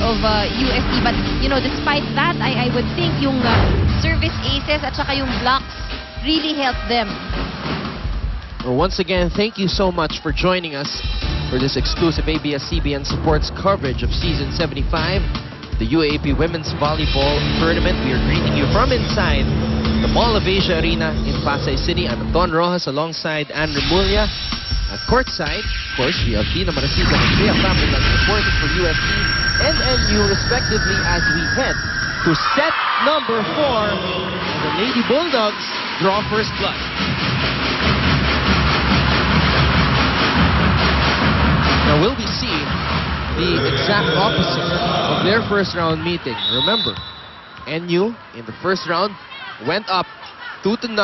of UST. But, you know, despite that, I would think yung service aces at saka yung blocks really helped them. Well, once again, thank you so much for joining us for this exclusive ABS-CBN Sports coverage of Season 75, the UAAP Women's Volleyball Tournament. We are greeting you from inside the Mall of Asia Arena in Pasay City. I'm Don Rojas alongside Ann Remulla. At courtside, of course, we have Dina Marasigan and Bea Fabregas supporting for UST and NU respectively as we head to set number 4. The Lady Bulldogs draw first blood. Now, will we see the exact opposite of their first round meeting? Remember, NU in the first round went up 2-0.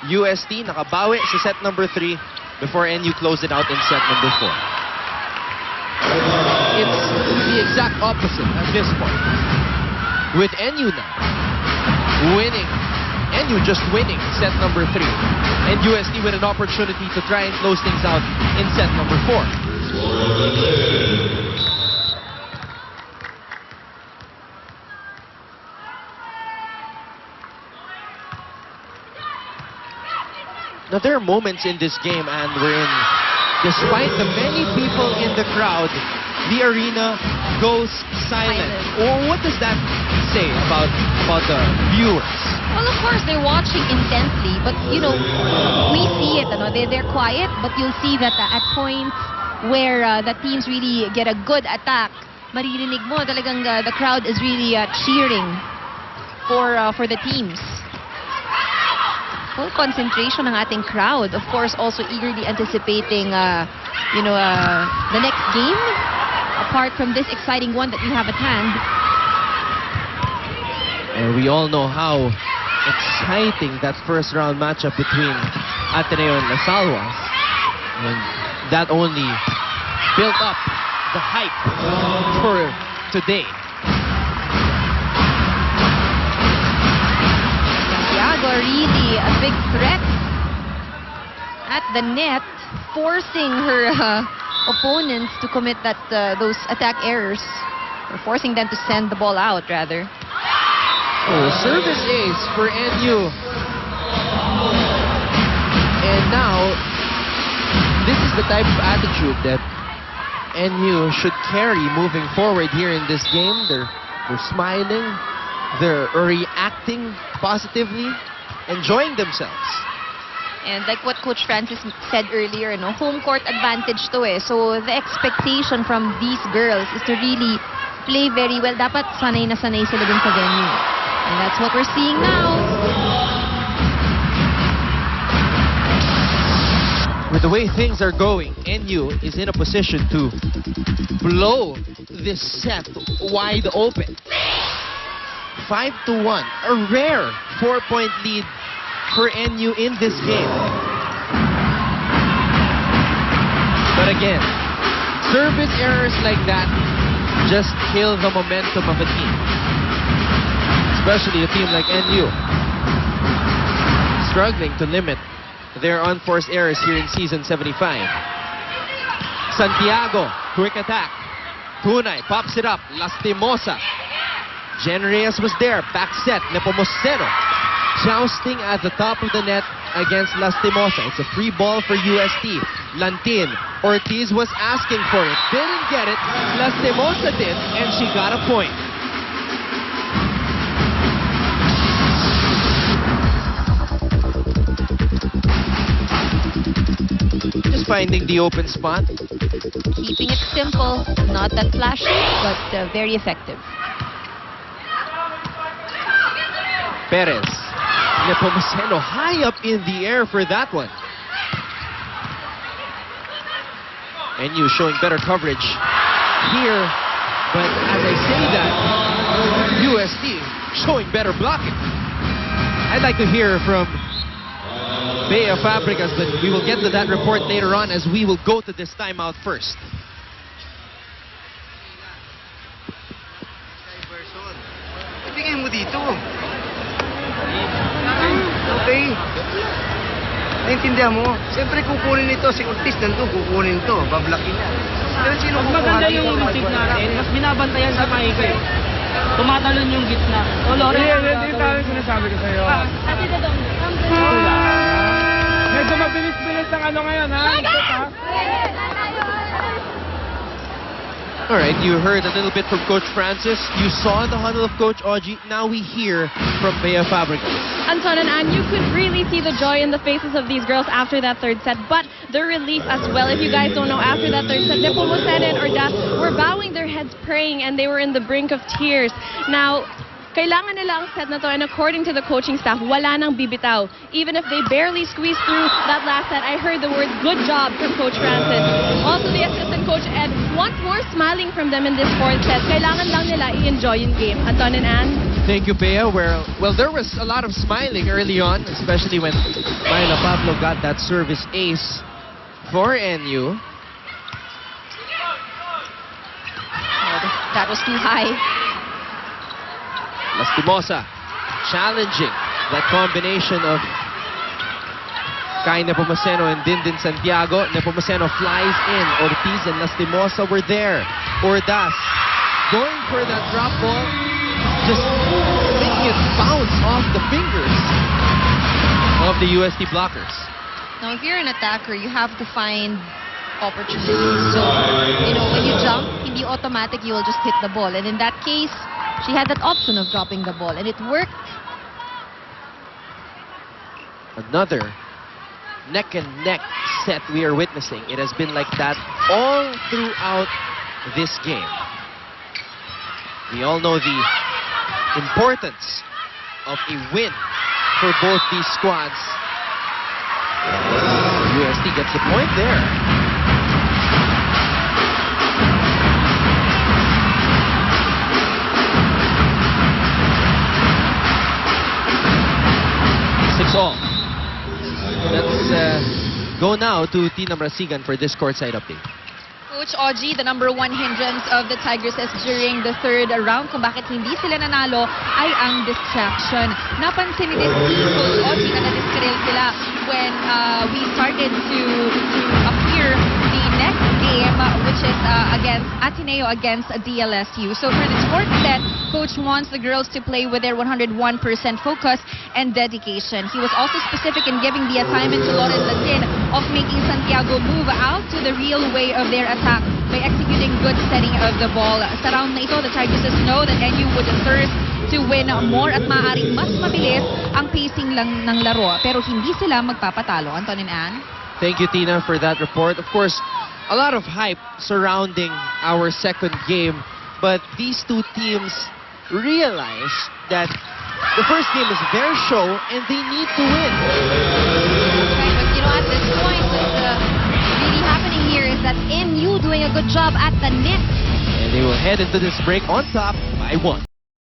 UST nakabawi sa set number 3 before NU closed it out in set number 4. It's the exact opposite at this point. With NU now winning, NU just winning set number 3, and UST with an opportunity to try and close things out in set number 4. Now, there are moments in this game, and wherein, despite the many people in the crowd, the arena goes silent. Or what does that say about the viewers? Well, of course, they're watching intently, but, you know, we see it. They're quiet, but you'll see that at points where the teams really get a good attack, maririnig mo talagang the crowd is really cheering for the teams. Full concentration ng ating crowd. Of course, also eagerly anticipating, you know, the next game, apart from this exciting one that we have at hand. And we all know how exciting that first round matchup between Ateneo and Las Alwas. And that only built up the hype for today. Santiago really a big threat at the net, forcing her opponents to commit those attack errors, or forcing them to send the ball out, rather. Oh, service ace for NU. And now, this is the type of attitude that NU should carry moving forward here in this game. They're smiling, they're reacting positively, enjoying themselves. And like what Coach Francis said earlier, no, home court advantage to eh. So the expectation from these girls is to really play very well. Dapat sanay na sanay sila dun sa venue. And that's what we're seeing now. With the way things are going, NU is in a position to blow this set wide open. 5-1, a rare 4-point lead for NU in this game. But again, service errors like that just kill the momentum of a team. Especially a team like NU. Struggling to limit their unforced errors here in Season 75. Santiago, quick attack. Tunay pops it up. Lastimosa. Jen Reyes was there. Back set. Nepomuceno jousting at the top of the net against Lastimosa. It's a free ball for UST. Lantin. Ortiz was asking for it. Didn't get it. Lastimosa did, and she got a point. Just finding the open spot. Keeping it simple, not that flashy, but very effective. Perez. Nepomuceno high up in the air for that one. NU showing better coverage here, but as I say that, UST showing better blocking. I'd like to hear from Bea Fabregas, but we will get to that report later on as we will go to this timeout first. Tingin mo dito. Okay. Naintindihan mo? Siyempre kukunin ito, si Ortiz nandun, kukunin ito, bablakin na. Pero sino Mas kukuha maganda dito? yung routine natin, mas binabantayan sa maigi. Tumatalon yung gitna. O, Lore, Hindi tayo sinasabi ko sa'yo. Medyo mabilis-bilis ang ano ngayon, ha? Ikot, ha? All right, you heard a little bit from Coach Francis. You saw the huddle of Coach Oji. Now we hear from Bea Fabregas. Anton and Ann, you could really see the joy in the faces of these girls after that third set, but the relief as well. If you guys don't know, after that third set, Nepomuceno and Orda were bowing their heads praying and they were in the brink of tears. Now, kailangan nila ang set na to, and according to the coaching staff, wala nang bibitaw. Even if they barely squeezed through that last set, I heard the words, good job from Coach Francis. Also, the assistant coach Ed wants more smiling from them in this fourth set. Kailangan lang nila i-enjoy yung game. Anton and Ann? Thank you, Bea. Well, there was a lot of smiling early on, especially when Myla Pablo got that service ace for NU. Oh, that was too high. Lastimosa challenging that combination of Kai Nepomuceno and Dindin Santiago. Nepomuceno flies in. Ortiz and Lastimosa were there. Ordaz going for that drop ball, just making it bounce off the fingers of the UST blockers. Now, if you're an attacker, you have to find opportunities. So, when you jump, hindi automatic you will just hit the ball. And in that case, she had that option of dropping the ball, and it worked. Another neck-and-neck set we are witnessing. It has been like that all throughout this game. We all know the importance of a win for both these squads. UST gets a point there. All. Let's go now to Tina Marasigan for this courtside update. Coach Oji, the #1 hindrance of the Tigresses during the third round kung bakit hindi sila nanalo ay ang distraction. Napansin ni Coach Oji na na-discredit sila when we started to appear the next game, which is against Ateneo against DLSU. So for this fourth set, Coach wants the girls to play with their 101% focus and dedication. He was also specific in giving the assignment to Lauren Latin of making Santiago move out to the real way of their attack by executing good setting of the ball. Sa round na ito, the Tigresses know that NU would thirst to win more at maaaring mas mabilis ang pacing lang ng laro. Pero hindi sila magpapatalo. Anton and Ann? Thank you, Tina, for that report. Of course, a lot of hype surrounding our second game, but these two teams realize that the first game is their show and they need to win. Right, but at this point, what's really happening here is that NU doing a good job at the net. And they will head into this break on top by 1.